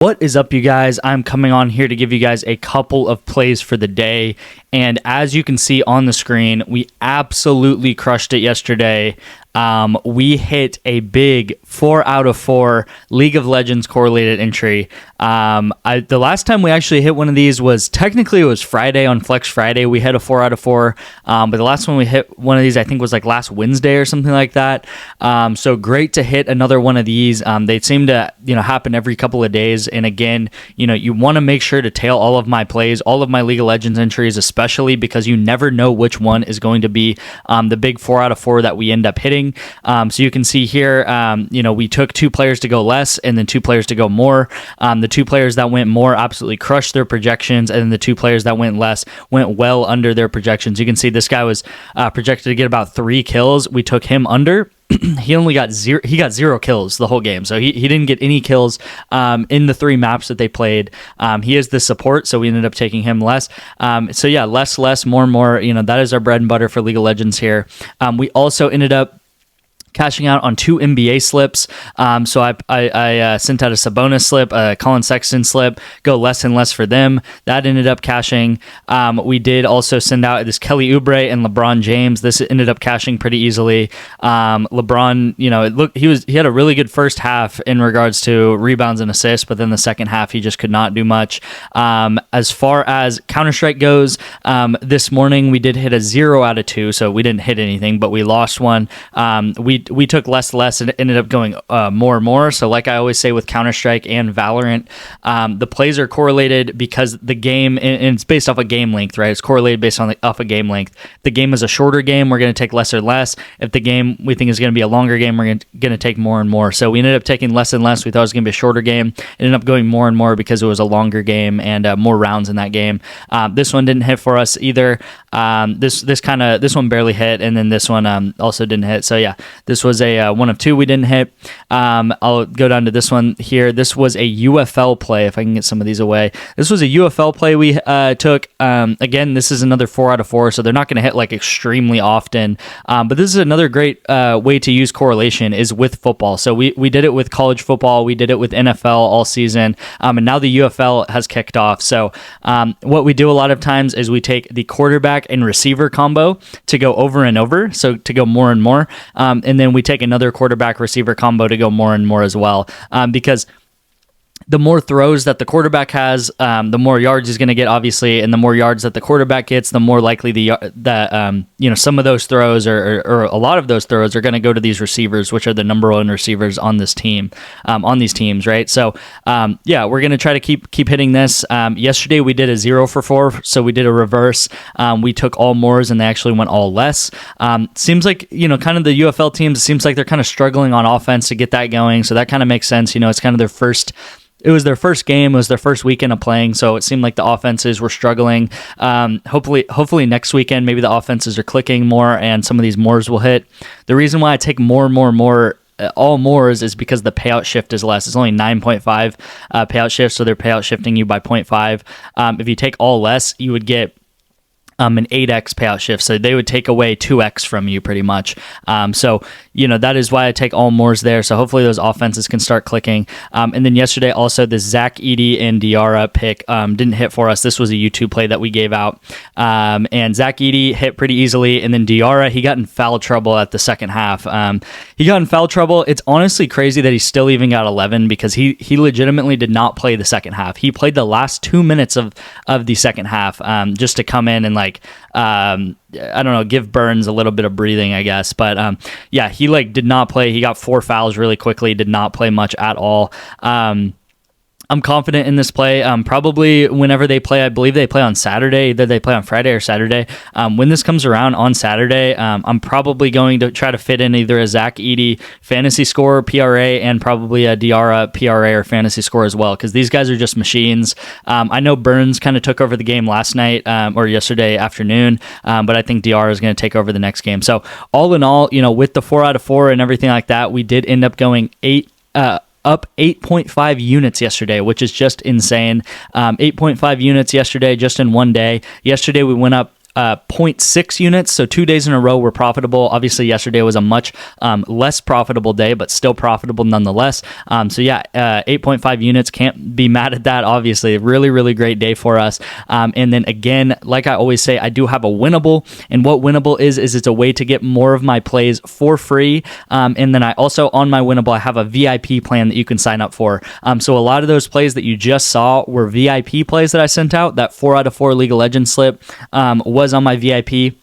What is up, you guys? I'm coming on here to give you guys a couple of plays for the day. And as you can see on the screen, we absolutely crushed it yesterday. We hit a big 4 out of 4 League of Legends correlated entry. The last time we actually hit one of these was technically it was Friday on Flex Friday. We hit a 4 out of 4. But the last one we hit one of these, I think, was like last Wednesday or something like that. So great to hit another one of these. They seem to, happen every couple of days. And again, you want to make sure to tail all of my plays, all of my League of Legends entries, especially because you never know which one is going to be the big 4 out of 4 that we end up hitting. So you can see here, we took 2 players to go less and then 2 players to go more. The 2 players that went more absolutely crushed their projections, and then the 2 players that went less went well under their projections. You can see this guy was projected to get about 3 kills. We took him under. He only got 0. He got 0 kills the whole game, so he didn't get any kills in the 3 maps that they played. He is the support, so we ended up taking him less. So yeah, less, more. That is our bread and butter for League of Legends here. We also ended up cashing out on 2 NBA slips. So I sent out a Sabonis slip, a Colin Sexton slip, go less and less for them. That ended up cashing. We did also send out this Kelly Oubre and LeBron James. This ended up cashing pretty easily. LeBron, he had a really good first half in regards to rebounds and assists, but then the second half he just could not do much. As far as Counter-Strike goes, this morning we did hit a 0 out of 2, so we didn't hit anything, but we lost one. We took less and ended up going more and more. So like I always say with Counter-Strike and Valorant, the plays are correlated because the game, and it's based off a game length, right? It's correlated based off a game length. The game is a shorter game, we're going to take less or less. If the game we think is going to be a longer game, we're going to take more and more. So we ended up taking less and less. We thought it was going to be a shorter game. It ended up going more and more because it was a longer game and more rounds in that game. This one didn't hit for us either. This one barely hit, and then this one also didn't hit. So yeah, this was a 1 of 2 we didn't hit. I'll go down to this one here. This was a UFL play, if I can get some of these away. This was a UFL play we took. Again, this is another 4 out of 4, so they're not going to hit like extremely often. But this is another great way to use correlation is with football. So we did it with college football. We did it with NFL all season. And now the UFL has kicked off. So what we do a lot of times is we take the quarterback and receiver combo to go over and over, so to go more and more. And then we take another quarterback receiver combo to go more and more as well, because the more throws that the quarterback has, the more yards he's going to get, obviously, and the more yards that the quarterback gets, the more likely some of those throws or a lot of those throws are going to go to these receivers, which are the number 1 receivers on this team, on these teams, right? So, we're going to try to keep hitting this. Yesterday we did a 0 for 4, so we did a reverse. We took all mores and they actually went all less. Seems like kind of the UFL teams. It seems like they're kind of struggling on offense to get that going, so that kind of makes sense. It's kind of their first. It was their first game. It was their first weekend of playing, so it seemed like the offenses were struggling. Hopefully next weekend, maybe the offenses are clicking more and some of these mores will hit. The reason why I take more, all mores is because the payout shift is less. It's only 9.5 payout shift, so they're payout shifting you by 0.5. If you take all less, you would get an 8x payout shift, so they would take away 2x from you pretty much. So that is why I take all mores there. So hopefully those offenses can start clicking. And then yesterday also this Zach Edey and Diarra pick didn't hit for us. This was a YouTube play that we gave out, and Zach Edey hit pretty easily, and then Diarra, he got in foul trouble at the second half. He got in foul trouble. It's honestly crazy that he still even got 11 because he legitimately did not play the second half. He played the last 2 minutes of the second half just to come in and give Burns a little bit of breathing, I guess. But he did not play. He got 4 fouls really quickly, did not play much at all. I'm confident in this play. Probably whenever they play, I believe they play on Saturday. Either they play on Friday or Saturday. When this comes around on Saturday, I'm probably going to try to fit in either a Zach Edey fantasy score, PRA, and probably a Diarra PRA or fantasy score as well, because these guys are just machines. I know Burns kind of took over the game last night or yesterday afternoon, but I think Diarra is going to take over the next game. So all in all, with the 4 out of 4 and everything like that, we did end up going up 8.5 units yesterday, which is just insane. 8.5 units yesterday just in one day. Yesterday we went up 0.6 units. So 2 days in a row were profitable. Obviously, yesterday was a much less profitable day, but still profitable nonetheless. So yeah, 8.5 units, can't be mad at that. Obviously, really, really great day for us. And then again, like I always say, I do have a Winnable, and what Winnable is it's a way to get more of my plays for free. And then I also, on my Winnable, I have a VIP plan that you can sign up for. So a lot of those plays that you just saw were VIP plays that I sent out. That 4 out of 4 League of Legends slip was on my VIP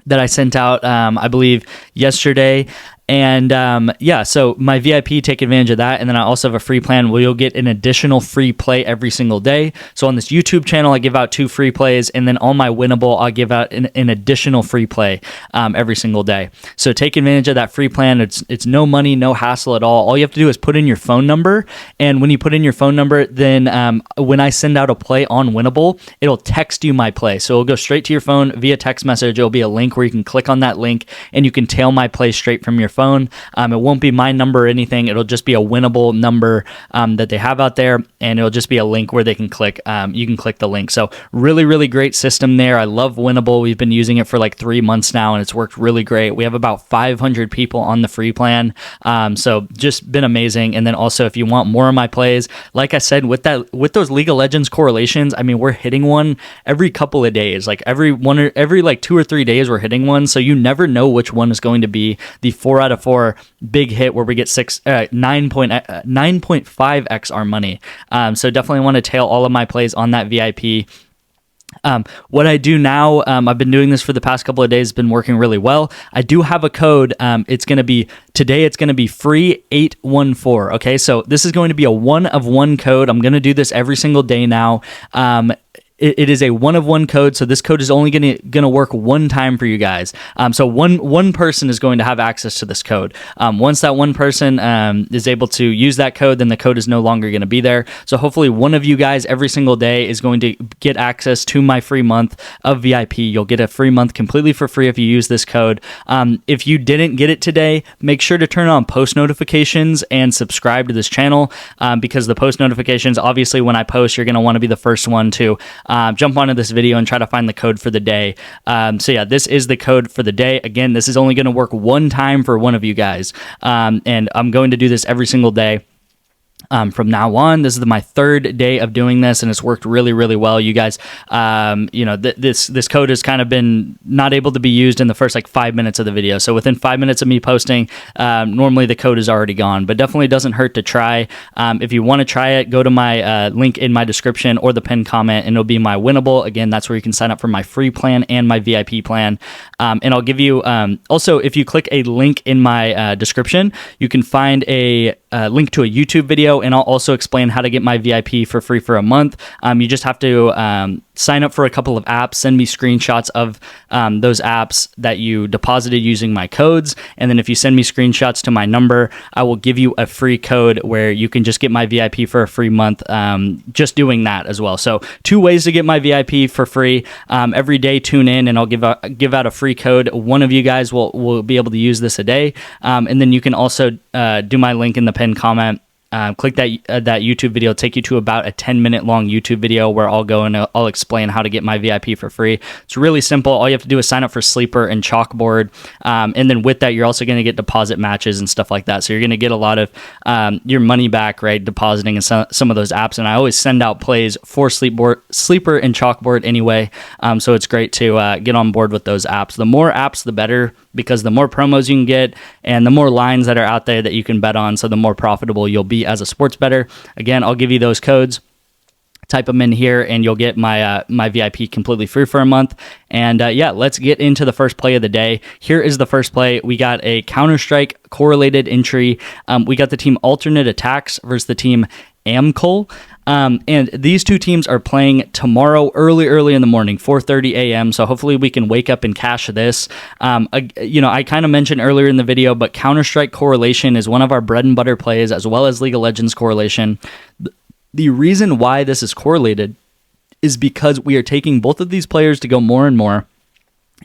that I sent out, I believe, yesterday. And yeah, so my VIP, take advantage of that. And then I also have a free plan where you'll get an additional free play every single day. So on this YouTube channel, I give out 2 free plays. And then on my Winnable, I'll give out an additional free play every single day. So take advantage of that free plan. It's no money, no hassle at all. All you have to do is put in your phone number. And when you put in your phone number, then when I send out a play on Winnable, it'll text you my play. So it'll go straight to your phone via text message. It'll be a link where you can click on that link and you can tail my play straight from your phone. It won't be my number or anything. It'll just be a Winnable number that they have out there, and it'll just be a link where they can click. You can click the link. So really, really great system there. I love Winnable. We've been using it for like 3 months now, and it's worked really great. We have about 500 people on the free plan. So just been amazing. And then also, if you want more of my plays, like I said, with those League of Legends correlations, I mean, we're hitting one every couple of days. Like every like 2 or 3 days, we're hitting one. So you never know which one is going to be the 4 out of 4 big hit where we get 9.5x our money. So definitely want to tail all of my plays on that VIP. What I do now, I've been doing this for the past couple of days, been working really well. I do have a code. It's going to be free 814. Okay, so this is going to be a 1 of 1 code. I'm going to do this every single day now. It is a 1 of 1 code, so this code is only gonna work one time for you guys. So one person is going to have access to this code. Once that one person is able to use that code, then the code is no longer going to be there. So hopefully one of you guys every single day is going to get access to my free month of VIP. You'll get a free month completely for free if you use this code. If you didn't get it today, make sure to turn on post notifications and subscribe to this channel, because the post notifications, obviously when I post, you're going to want to be the first one to jump onto this video and try to find the code for the day. So yeah, this is the code for the day. Again, this is only going to work one time for one of you guys. And I'm going to do this every single day. From now on. This is my 3rd day of doing this, and it's worked really, really well. You guys, this code has kind of been not able to be used in the first like 5 minutes of the video. So within 5 minutes of me posting, normally the code is already gone, but definitely doesn't hurt to try. If you want to try it, go to my link in my description or the pinned comment, and it'll be my Winnable. Again, that's where you can sign up for my free plan and my VIP plan. And I'll give you, also, if you click a link in my description, you can find a link to a YouTube video, and I'll also explain how to get my VIP for free for a month. You just have to sign up for a couple of apps, send me screenshots of those apps that you deposited using my codes, and then if you send me screenshots to my number, I will give you a free code where you can just get my VIP for a free month, just doing that as well. So 2 ways to get my VIP for free. Every day, tune in, and I'll give out a free code. One of you guys will be able to use this a day, and then you can also do my link in the pinned comment. Click that YouTube video. It'll take you to about a 10-minute long YouTube video where I'll go and I'll explain how to get my VIP for free. It's really simple. All you have to do is sign up for Sleeper and Chalkboard. And then with that, you're also going to get deposit matches and stuff like that. So you're going to get a lot of your money back, right, depositing in some of those apps. And I always send out plays for Sleeper and Chalkboard anyway. So it's great to get on board with those apps. The more apps, the better, because the more promos you can get and the more lines that are out there that you can bet on, so the more profitable you'll be as a sports bettor. Again, I'll give you those codes. Type them in here, and you'll get my my VIP completely free for a month. And yeah, let's get into the first play of the day. Here is the first play. We got a Counter-Strike correlated entry. We got the team Alternate Attacks versus the team Amcol. And these two teams are playing tomorrow early in the morning, 4:30 a.m. So hopefully we can wake up and cash this. I kind of mentioned earlier in the video, but Counter-Strike correlation is one of our bread and butter plays, as well as League of Legends correlation. The reason why this is correlated is because we are taking both of these players to go more and more.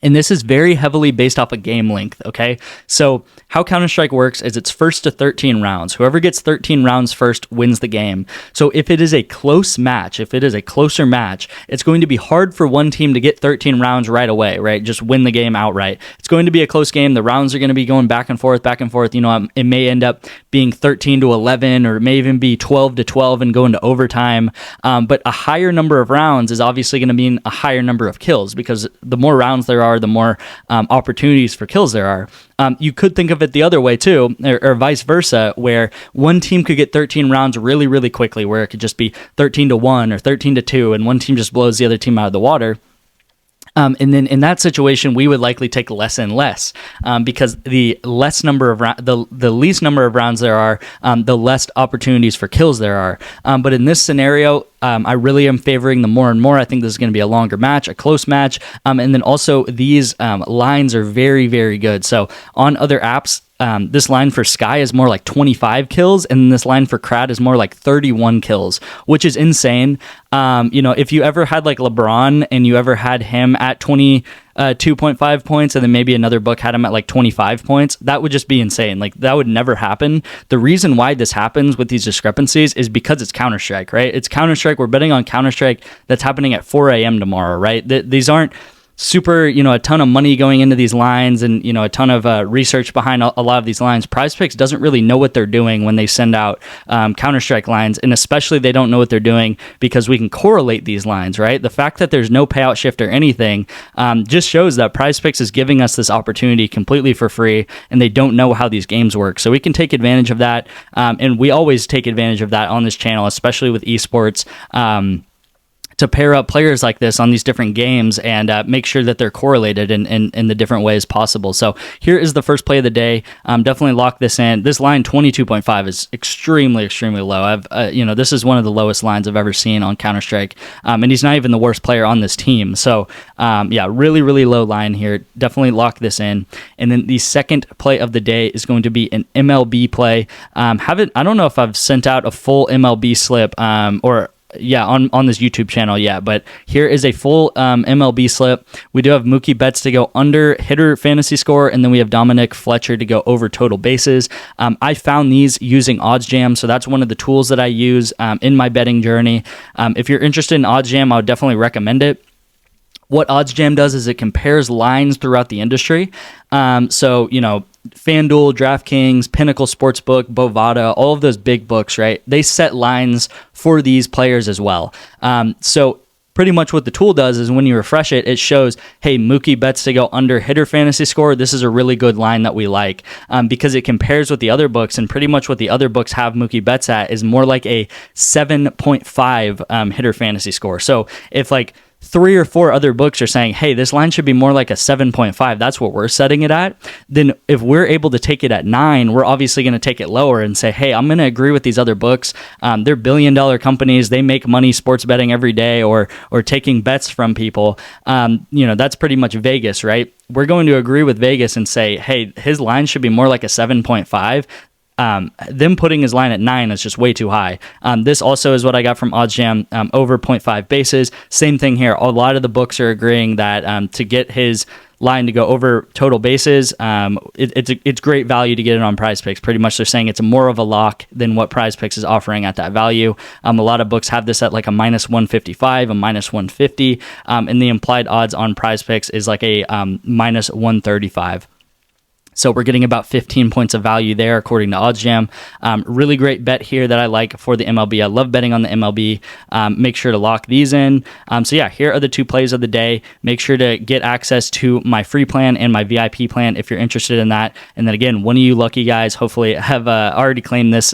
And this is very heavily based off of game length, okay? So how Counter-Strike works is it's first to 13 rounds. Whoever gets 13 rounds first wins the game. So if it is a close match, if it is a closer match, it's going to be hard for one team to get 13 rounds right away, right? Just win the game outright. It's going to be a close game. The rounds are going to be going back and forth, back and forth. You know, it may end up being 13 to 11, or it may even be 12 to 12 and go into overtime. But a higher number of rounds is obviously going to mean a higher number of kills, because the more rounds there are, the more opportunities for kills there are. You could think of it the other way too, or vice versa, where one team could get 13 rounds really, really quickly, where it could just be 13 to 1 or 13 to 2, and one team just blows the other team out of the water. And then in that situation, we would likely take less and less, because the least number of rounds there are, the less opportunities for kills there are. But in this scenario, I really am favoring the more and more. I think this is going to be a longer match, a close match. And then also these lines are very, very good. So on other apps, this line for Sky is more like 25 kills, and this line for Crad is more like 31 kills, which is insane. You know, if you ever had like LeBron and you ever had him at 22.5 points, and then maybe another book had him at like 25 points, that would just be insane. Like, that would never happen. The reason why this happens with these discrepancies is because it's Counter-Strike, right? It's Counter-Strike. We're betting on Counter-Strike that's happening at 4 a.m. tomorrow, right? These aren't super, you know, a ton of money going into these lines, and, you know, a ton of research behind a lot of these lines. PrizePicks doesn't really know what they're doing when they send out Counter-Strike lines, and especially they don't know what they're doing because we can correlate these lines, right? The fact that there's no payout shift or anything just shows that PrizePicks is giving us this opportunity completely for free, and they don't know how these games work. So we can take advantage of that, and we always take advantage of that on this channel, especially with esports. To pair up players like this on these different games and make sure that they're correlated in the different ways possible. So here is the first play of the day. Definitely lock this in. This line 22.5 is extremely, extremely low. You know, this is one of the lowest lines I've ever seen on Counter-Strike, and he's not even the worst player on this team. So yeah, really, really low line here. Definitely lock this in. And then the second play of the day is going to be an MLB play. I don't know if I've sent out a full MLB slip or on this YouTube channel yet, but here is a full MLB slip. We do have Mookie Betts to go under hitter fantasy score, and then we have Dominic Fletcher to go over total bases. I found these using OddsJam, so that's one of the tools that I use in my betting journey. If you're interested in OddsJam, I would definitely recommend it. What OddsJam does is it compares lines throughout the industry. So, you know, FanDuel, DraftKings, Pinnacle Sportsbook, Bovada, all of those big books, right? They set lines for these players as well. So pretty much what the tool does is when you refresh it, it shows, hey, Mookie Betts to go under hitter fantasy score. This is a really good line that we like, because it compares with the other books, and pretty much what the other books have Mookie Betts at is more like a 7.5 hitter fantasy score. So if like 3 or 4 other books are saying, hey, this line should be more like a 7.5, that's what we're setting it at, then if we're able to take it at 9, we're obviously going to take it lower and say, hey, I'm going to agree with these other books. They're billion-dollar companies. They make money sports betting every day, or taking bets from people. You know, that's pretty much Vegas, right? We're going to agree with Vegas and say, hey, his line should be more like a 7.5. Them putting his line at 9 is just way too high. This also is what I got from OddsJam, over 0.5 bases. Same thing here. A lot of the books are agreeing that to get his line to go over total bases, it's great value to get it on PrizePicks. Pretty much they're saying it's more of a lock than what PrizePicks is offering at that value. A lot of books have this at like a minus 155, a minus 150, and the implied odds on PrizePicks is like a minus 135. So we're getting about 15 points of value there, according to OddsJam. Really great bet here that I like for the MLB. I love betting on the MLB. Make sure to lock these in. So yeah, here are the 2 plays of the day. Make sure to get access to my free plan and my VIP plan if you're interested in that. And then again, one of you lucky guys hopefully have already claimed this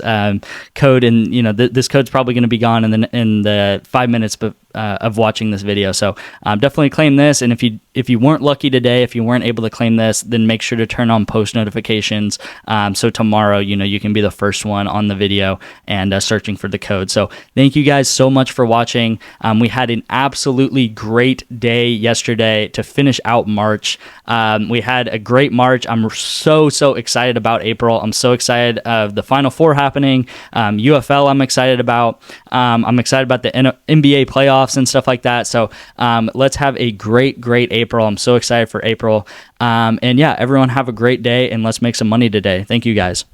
code, and you know this code's probably going to be gone in the 5 minutes of watching this video. So definitely claim this. And if you weren't lucky today, if you weren't able to claim this, then make sure to turn on post notifications. So tomorrow, you know, you can be the first one on the video and searching for the code. So thank you guys so much for watching. We had an absolutely great day yesterday to finish out March. We had a great March. I'm so excited about April. I'm so excited of the Final Four happening. UFL I'm excited about. I'm excited about the NBA playoffs. playoffs and stuff like that. So let's have a great April. I'm so excited for April. And yeah, everyone have a great day, and let's make some money today. Thank you guys.